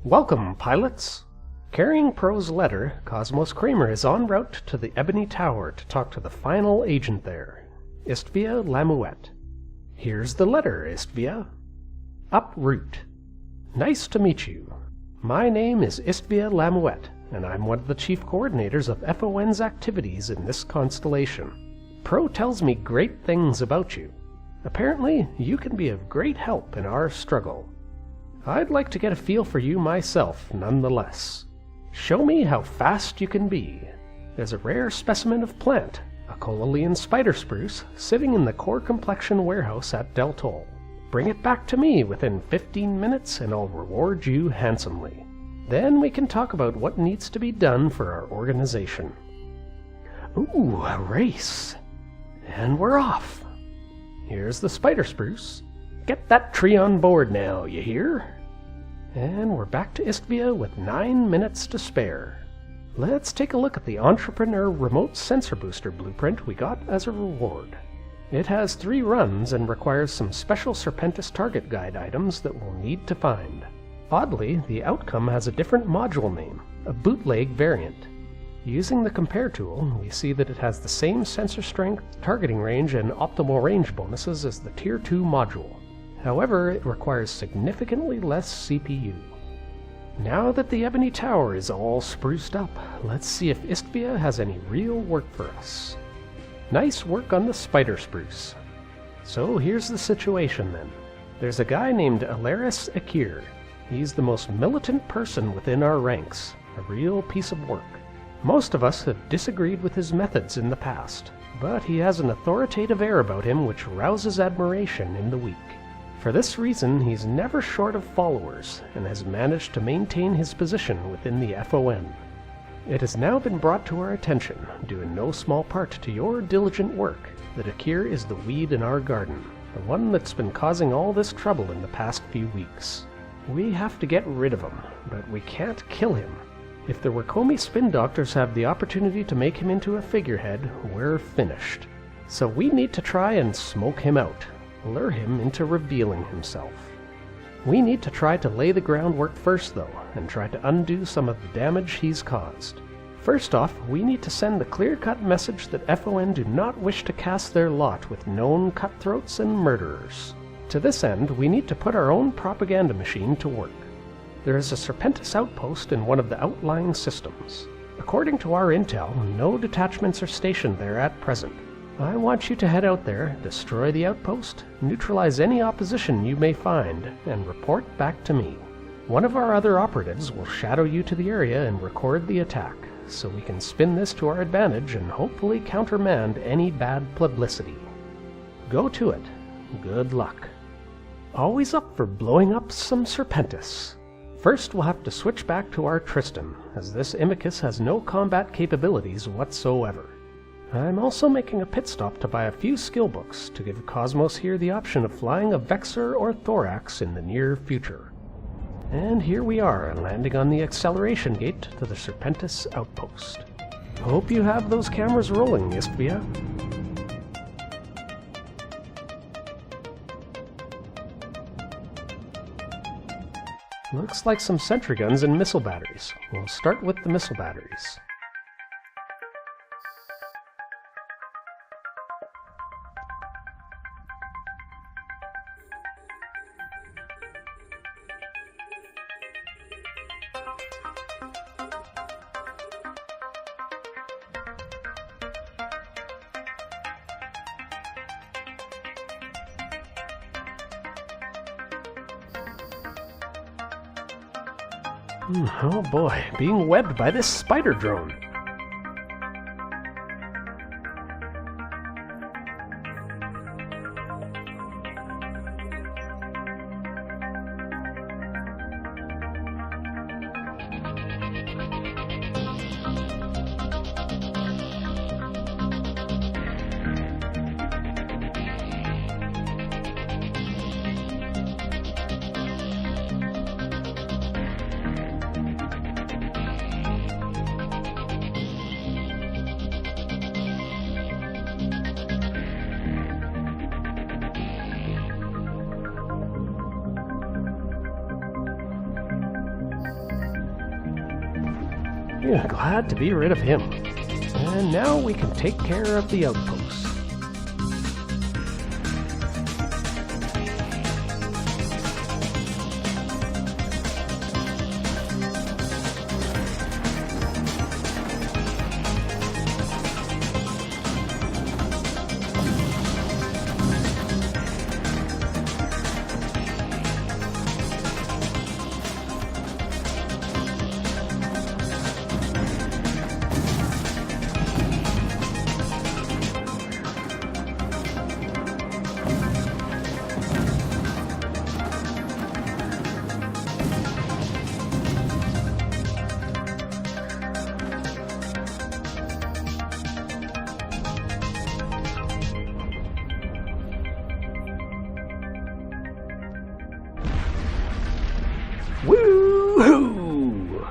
Welcome, pilots! Carrying Preaux's letter, Cosmos Cramer is en route to the Ebony Tower to talk to the final agent there, Istvia Lamouette. Here's the letter, Istvia. Uproot. Nice to meet you. My name is Istvia Lamouette, and I'm one of the chief coordinators of FON's activities in this constellation. Preaux tells me great things about you. Apparently, you can be of great help in our struggle. I'd like to get a feel for you myself, nonetheless. Show me how fast you can be. There's a rare specimen of plant, a Cololian spider spruce, sitting in the core complexion warehouse at Del Toll. Bring it back to me within 15 minutes and I'll reward you handsomely. Then we can talk about what needs to be done for our organization. Ooh, a race! And we're off! Here's the spider spruce. Get that tree on board now, you hear? And we're back to Istvia with 9 minutes to spare. Let's take a look at the Entrepreneur Remote Sensor Booster blueprint we got as a reward. It has 3 runs and requires some special Serpentis target guide items that we'll need to find. Oddly, the outcome has a different module name, a bootleg variant. Using the compare tool, we see that it has the same sensor strength, targeting range, and optimal range bonuses as the Tier 2 module. However, it requires significantly less CPU. Now that the Ebony Tower is all spruced up, let's see if Istvia has any real work for us. Nice work on the spider spruce. So here's the situation then. There's a guy named Alaris Ekire. He's the most militant person within our ranks, a real piece of work. Most of us have disagreed with his methods in the past, but he has an authoritative air about him which rouses admiration in the weak. For this reason, he's never short of followers, and has managed to maintain his position within the FON. It has now been brought to our attention, due in no small part to your diligent work, that Ekire is the weed in our garden, the one that's been causing all this trouble in the past few weeks. We have to get rid of him, but we can't kill him. If the Workomi spin doctors have the opportunity to make him into a figurehead, we're finished. So we need to try and smoke him out. Lure him into revealing himself. We need to try to lay the groundwork first though, and try to undo some of the damage he's caused. First off, we need to send the clear-cut message that FON do not wish to cast their lot with known cutthroats and murderers. To this end, we need to put our own propaganda machine to work. There is a Serpentis Outpost in one of the outlying systems. According to our intel, no detachments are stationed there at present. I want you to head out there, destroy the outpost, neutralize any opposition you may find, and report back to me. One of our other operatives will shadow you to the area and record the attack, so we can spin this to our advantage and hopefully countermand any bad publicity. Go to it. Good luck. Always up for blowing up some Serpentis. First we'll have to switch back to our Tristan, as this Imicus has no combat capabilities whatsoever. I'm also making a pit stop to buy a few skill books to give Cosmos here the option of flying a Vexor or Thorax in the near future. And here we are, landing on the acceleration gate to the Serpentis Outpost. Hope you have those cameras rolling, Istvia. Looks like some sentry guns and missile batteries. We'll start with the missile batteries. Oh boy, being webbed by this spider drone. Yeah, glad to be rid of him. And now we can take care of the outpost. Woo-hoo!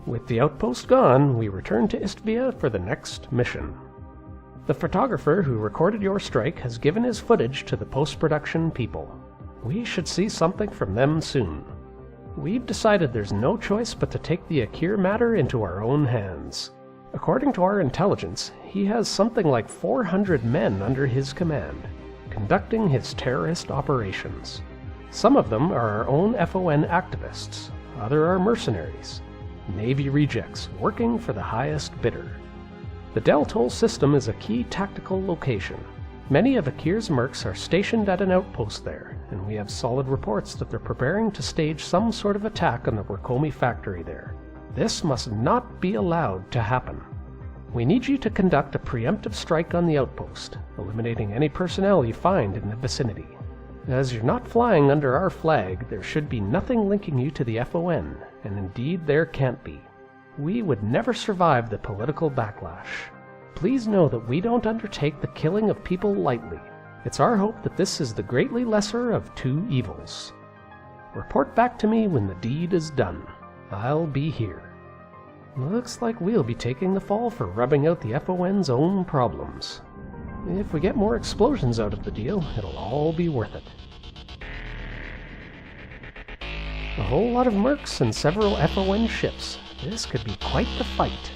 With the outpost gone, we return to Istvia for the next mission. The photographer who recorded your strike has given his footage to the post-production people. We should see something from them soon. We've decided there's no choice but to take the Ekire matter into our own hands. According to our intelligence, he has something like 400 men under his command, conducting his terrorist operations. Some of them are our own FON activists, others are mercenaries, Navy rejects working for the highest bidder. The Deltol system is a key tactical location. Many of Ekire's mercs are stationed at an outpost there, and we have solid reports that they're preparing to stage some sort of attack on the Rakomi factory there. This must not be allowed to happen. We need you to conduct a preemptive strike on the outpost, eliminating any personnel you find in the vicinity. As you're not flying under our flag, there should be nothing linking you to the FON, and indeed there can't be. We would never survive the political backlash. Please know that we don't undertake the killing of people lightly. It's our hope that this is the greatly lesser of two evils. Report back to me when the deed is done. I'll be here. Looks like we'll be taking the fall for rubbing out the FON's own problems. If we get more explosions out of the deal, it'll all be worth it. A whole lot of mercs and several FON ships. This could be quite the fight.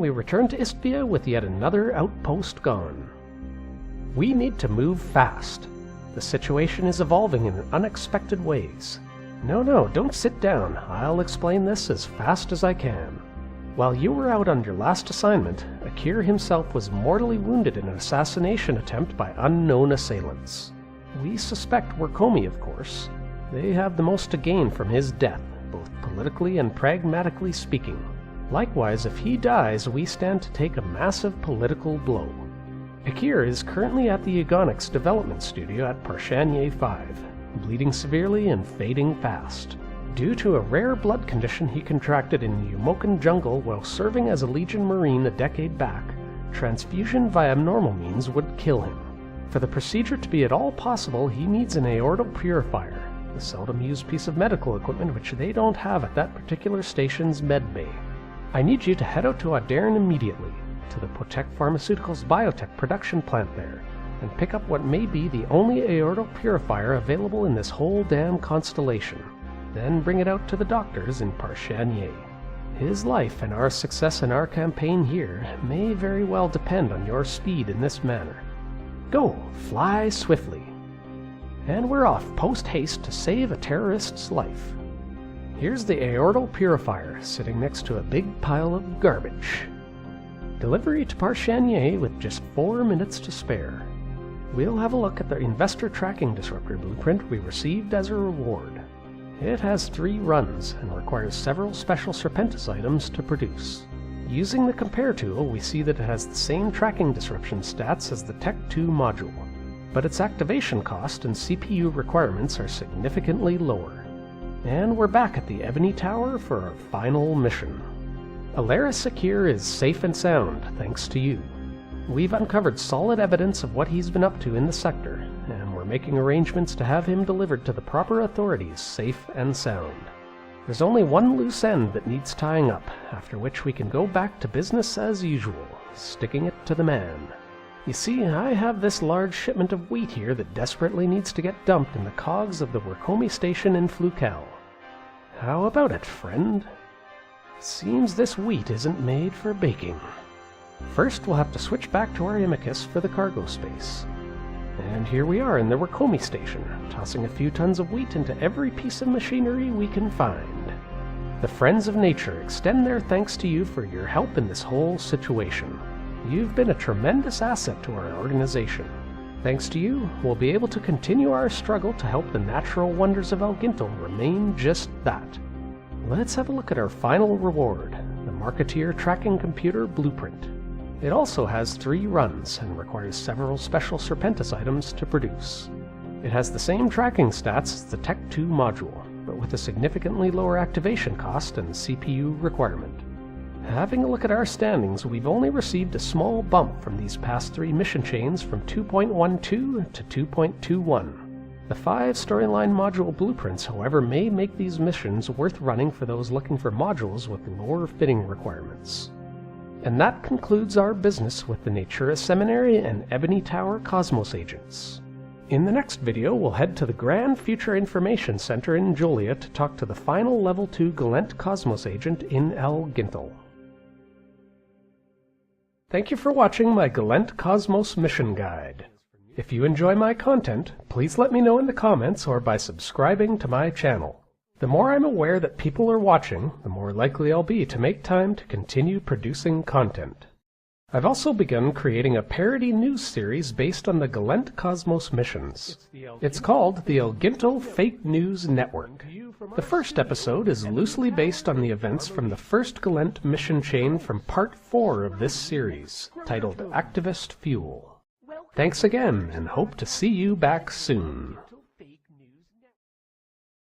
we return to Istvia with yet another outpost gone. We need to move fast. The situation is evolving in unexpected ways. No, don't sit down. I'll explain this as fast as I can. While you were out on your last assignment, Ekire himself was mortally wounded in an assassination attempt by unknown assailants. We suspect Workomi, of course. They have the most to gain from his death, both politically and pragmatically speaking. Likewise, if he dies, we stand to take a massive political blow. Ekire is currently at the Egonics development studio at Parshanier 5, bleeding severely and fading fast. Due to a rare blood condition he contracted in the Umokan jungle while serving as a Legion Marine a decade back, transfusion via normal means would kill him. For the procedure to be at all possible, he needs an Aortal Purifier, the seldom used piece of medical equipment which they don't have at that particular station's medbay. I need you to head out to Ardoen immediately, to the Potec Pharmaceuticals biotech production plant there, and pick up what may be the only Aortal Purifier available in this whole damn constellation. Then bring it out to the doctors in Parshanier. His life and our success in our campaign here may very well depend on your speed in this manner. Go, fly swiftly. And we're off post-haste to save a terrorist's life. Here's the Aortal Purifier sitting next to a big pile of garbage. Delivery to Parshanier with just 4 minutes to spare. We'll have a look at the Investor Tracking Disruptor blueprint we received as a reward. It has 3 runs and requires several special Serpentis items to produce. Using the compare tool, we see that it has the same tracking disruption stats as the Tech 2 module, but its activation cost and CPU requirements are significantly lower. And we're back at the Ebony Tower for our final mission. Alaris Ekire is safe and sound, thanks to you. We've uncovered solid evidence of what he's been up to in the sector, and we're making arrangements to have him delivered to the proper authorities safe and sound. There's only one loose end that needs tying up, after which we can go back to business as usual, sticking it to the man. You see, I have this large shipment of wheat here that desperately needs to get dumped in the cogs of the Workomi station in Flucal. How about it, friend? Seems this wheat isn't made for baking. First, we'll have to switch back to our Imicus for the cargo space. And here we are in the Workomi station, tossing a few tons of wheat into every piece of machinery we can find. The Friends of Nature extend their thanks to you for your help in this whole situation. You've been a tremendous asset to our organization. Thanks to you, we'll be able to continue our struggle to help the natural wonders of Elgintel remain just that. Let's have a look at our final reward, the Marketeer Tracking Computer Blueprint. It also has 3 runs and requires several special Serpentis items to produce. It has the same tracking stats as the Tech 2 module, but with a significantly lower activation cost and CPU requirement. Having a look at our standings, we've only received a small bump from these past 3 mission chains from 2.12 to 2.21. The 5 storyline module blueprints, however, may make these missions worth running for those looking for modules with lower fitting requirements. And that concludes our business with the Natura Seminary and Ebony Tower Cosmos agents. In the next video, we'll head to the Grand Future Information Center in Jolia to talk to the final Level 2 Gallente Cosmos agent in Elgintel. Thank you for watching my Gallente Cosmos mission guide. If you enjoy my content, please let me know in the comments or by subscribing to my channel. The more I'm aware that people are watching, the more likely I'll be to make time to continue producing content. I've also begun creating a parody news series based on the Gallente Cosmos missions. It's called the Elgintel Fake News Network. The first episode is loosely based on the events from the first Gallente mission chain from Part 4 of this series, titled Activist Fuel. Thanks again, and hope to see you back soon.